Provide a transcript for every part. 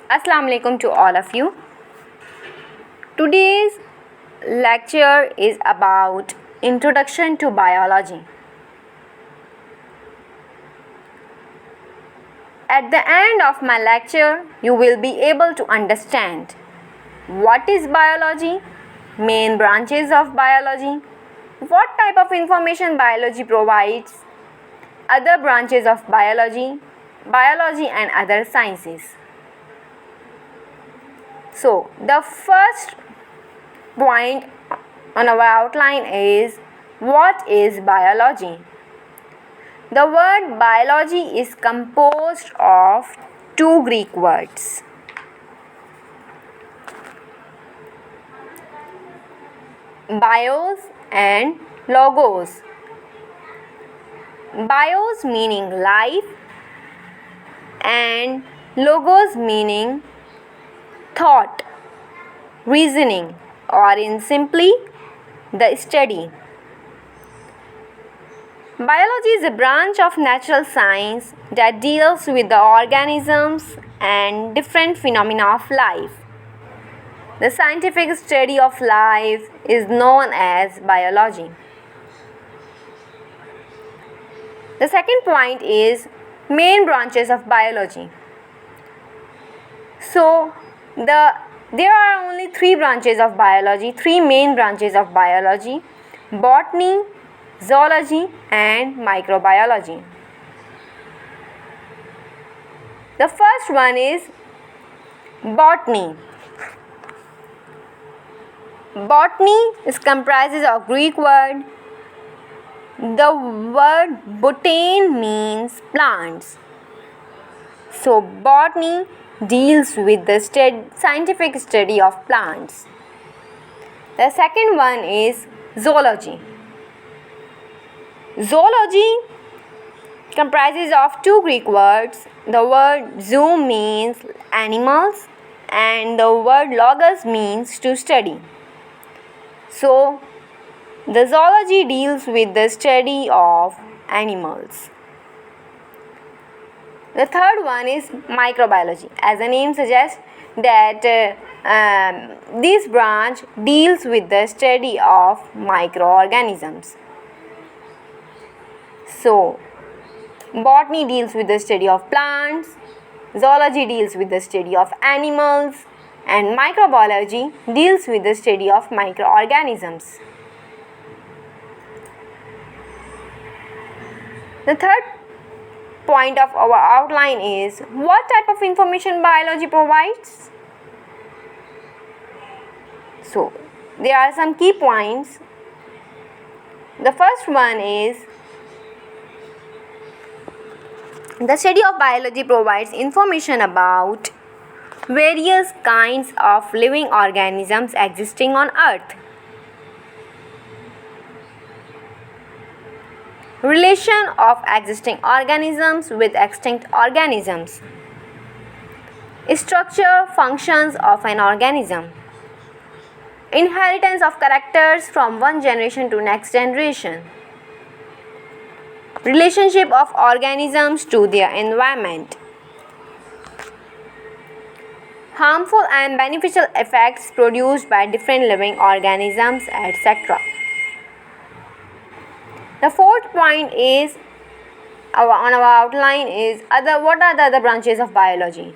Assalamu alaikum to all of you. Today's lecture is about Introduction to Biology. At the end of my lecture, you will be able to understand what is biology, main branches of biology, what type of information biology provides, other branches of biology, biology and other sciences. So, the first point on our outline is what is biology? The word biology is composed of two Greek words. Bios and logos. Bios meaning life and logos meaning thought, reasoning, or in simply the study. Biology is a branch of natural science that deals with the organisms and different phenomena of life. The scientific study of life is known as biology. The second point is main branches of biology. So, there are only three branches of biology, three main branches of biology: botany, zoology and microbiology. The first one is botany. Botany is comprises of Greek word. The word botany means plants. So botany deals with the scientific study of plants. The second one is zoology. Zoology comprises of two Greek words. The word zoo means animals and the word logos means to study. So, the zoology deals with the study of animals. The third one is microbiology. As the name suggests that this branch deals with the study of microorganisms. So, botany deals with the study of plants, zoology deals with the study of animals, and microbiology deals with the study of microorganisms. The third point of our outline is what type of information biology provides. So, there are some key points. The first one is the study of biology provides information about various kinds of living organisms existing on Earth. Relation of existing organisms with extinct organisms. Structure, functions of an organism. Inheritance of characters from one generation to next generation. Relationship of organisms to their environment. Harmful and beneficial effects produced by different living organisms, etc. The fourth point is on our outline is what are the other branches of biology?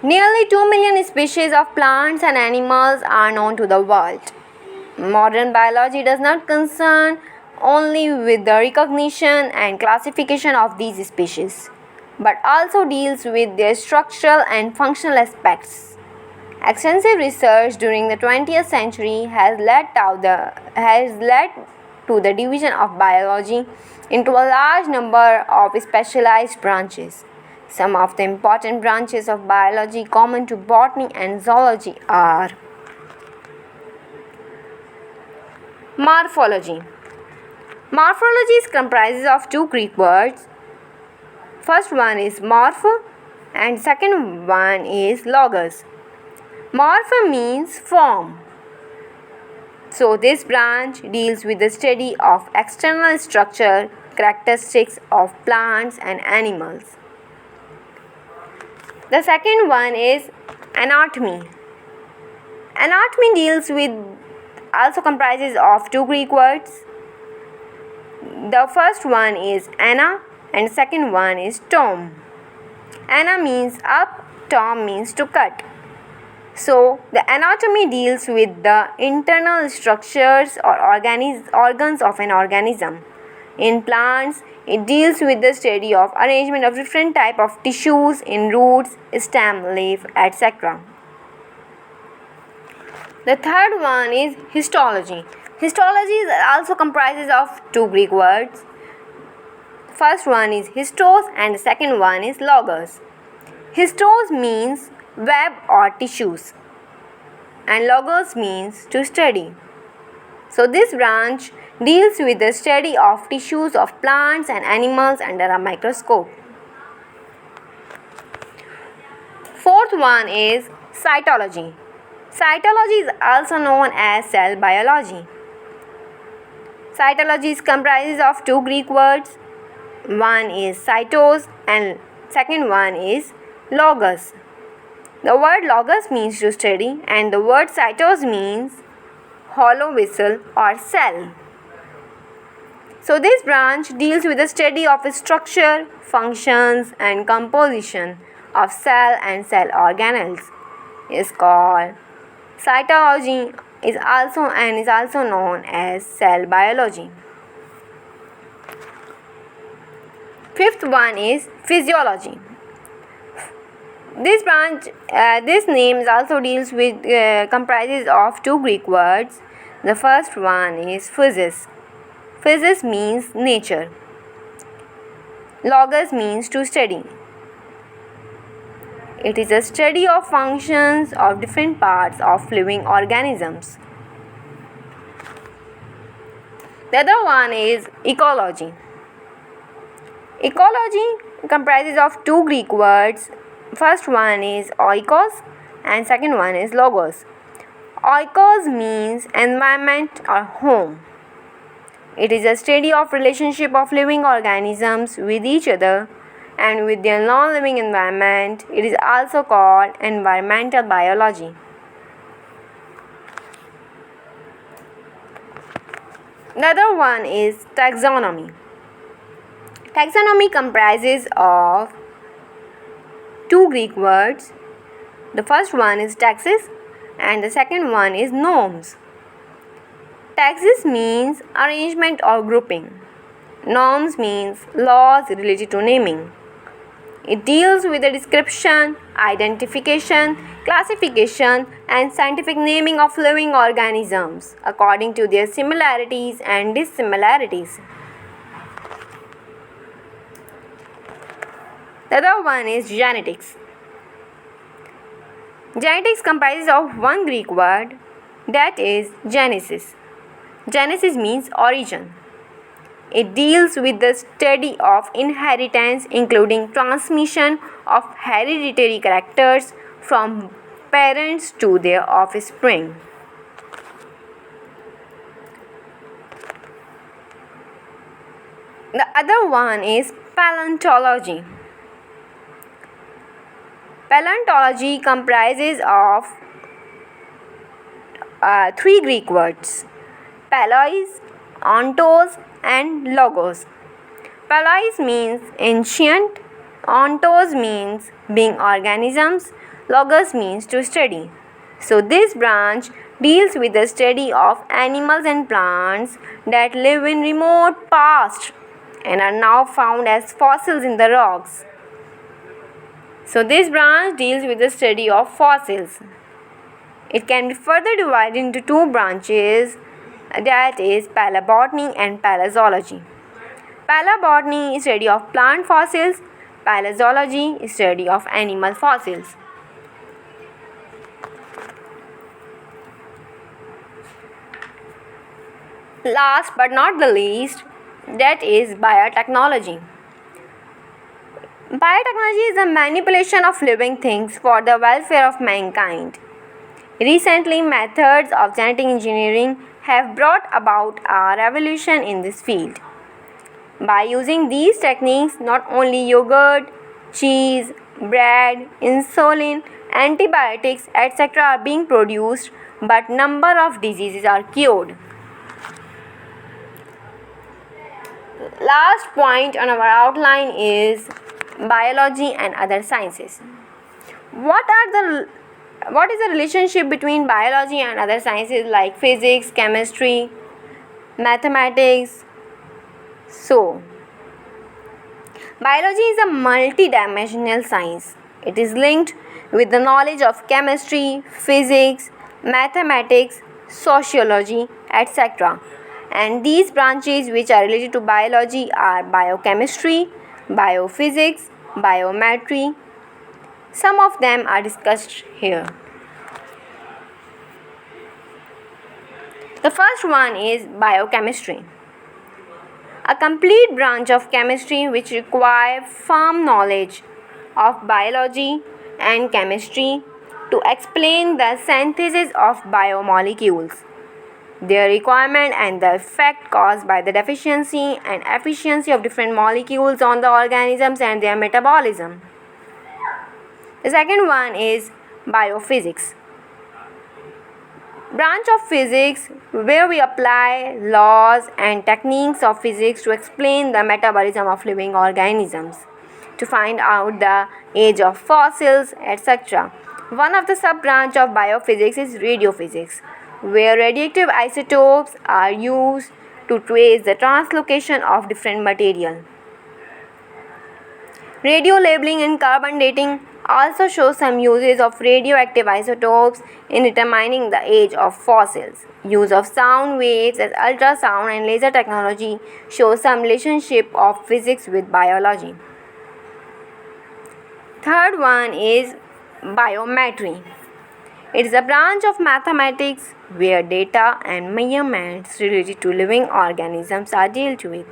Nearly 2 million species of plants and animals are known to the world. Modern biology does not concern only with the recognition and classification of these species, but also deals with their structural and functional aspects. Extensive research during the 20th century has led to the division of biology into a large number of specialized branches. Some of the important branches of biology common to botany and zoology are morphology. Morphology comprises of two Greek words. First one is morpho and second one is logos. Morpho means form. So this branch deals with the study of external structure characteristics of plants and animals. The second one is anatomy. Anatomy deals with also comprises of two Greek words. The first one is ana and second one is tom. Ana means up, tom means to cut. So the anatomy deals with the internal structures or organs of an organism. In plants, it deals with the study of arrangement of different type of tissues in roots, stem, leaf, etc. The third one is histology. Histology also comprises of two Greek words. First one is histos and the second one is logos. Histos means web or tissues and logos means to study. So this branch deals with the study of tissues of plants and animals under a microscope. Fourth one is cytology. Cytology is also known as cell biology. Cytology comprises of two Greek words. One is cytos and second one is logos. The word logos means to study and the word cytos means hollow vessel or cell. So this branch deals with the study of structure, functions and composition of cell and cell organelles. Is called cytology is also known as cell biology. Fifth one is physiology. This branch, this name also deals with comprises of two Greek words. The first one is physis. Physis means nature. Logos means to study. It is a study of functions of different parts of living organisms. The other one is ecology. Ecology comprises of two Greek words. First one is oikos and second one is logos. Oikos means environment or home. It is a study of relationship of living organisms with each other and with their non-living environment. It is also called environmental biology. The other one is taxonomy. Taxonomy comprises of two Greek words. The first one is taxis and the second one is norms. Taxis means arrangement or grouping. Norms means laws related to naming. It deals with the description, identification, classification and scientific naming of living organisms according to their similarities and dissimilarities. The other one is genetics. Genetics comprises of one Greek word, that is genesis. Genesis means origin. It deals with the study of inheritance, including transmission of hereditary characters from parents to their offspring. The other one is paleontology. Paleontology comprises of three Greek words: paleis, ontos, and logos. Paleis means ancient, ontos means being organisms, logos means to study. So this branch deals with the study of animals and plants that live in remote past and are now found as fossils in the rocks. So this branch deals with the study of fossils. It can be further divided into two branches, that is palabotany and paleozoology. Palabotany is study of plant fossils, paleozoology is study of animal fossils. Last but not the least, that is biotechnology. Biotechnology is the manipulation of living things for the welfare of mankind. Recently, methods of genetic engineering have brought about a revolution in this field. By using these techniques, not only yogurt, cheese, bread, insulin, antibiotics, etc. are being produced, but number of diseases are cured. Last point on our outline is biology and other sciences. What is the relationship between biology and other sciences like physics, chemistry, mathematics? So, biology is a multidimensional science. It is linked with the knowledge of chemistry, physics, mathematics, sociology, etc. And these branches which are related to biology are biochemistry, biophysics, biometry. Some of them are discussed here. The first one is biochemistry, a complete branch of chemistry which requires firm knowledge of biology and chemistry to explain the synthesis of biomolecules, their requirement and the effect caused by the deficiency and efficiency of different molecules on the organisms and their metabolism. The second one is biophysics, branch of physics where we apply laws and techniques of physics to explain the metabolism of living organisms, to find out the age of fossils, etc. One of the sub-branch of biophysics is radiophysics, where radioactive isotopes are used to trace the translocation of different material. Radio labeling and carbon dating also show some uses of radioactive isotopes in determining the age of fossils. Use of sound waves as ultrasound and laser technology shows some relationship of physics with biology. Third one is biometry. It is a branch of mathematics where data and measurements related to living organisms are dealt with.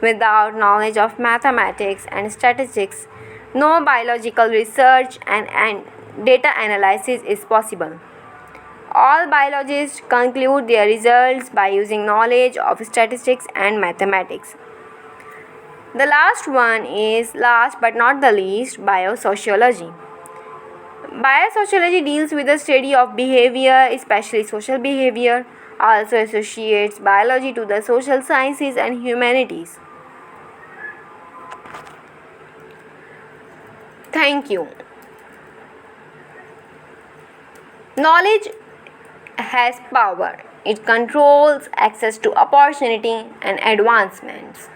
Without knowledge of mathematics and statistics, no biological research and data analysis is possible. All biologists conclude their results by using knowledge of statistics and mathematics. The last one is, last but not the least, biosociology. Biosociology deals with the study of behavior, especially social behavior, also associates biology to the social sciences and humanities. Thank you. Knowledge has power. It controls access to opportunity and advancements.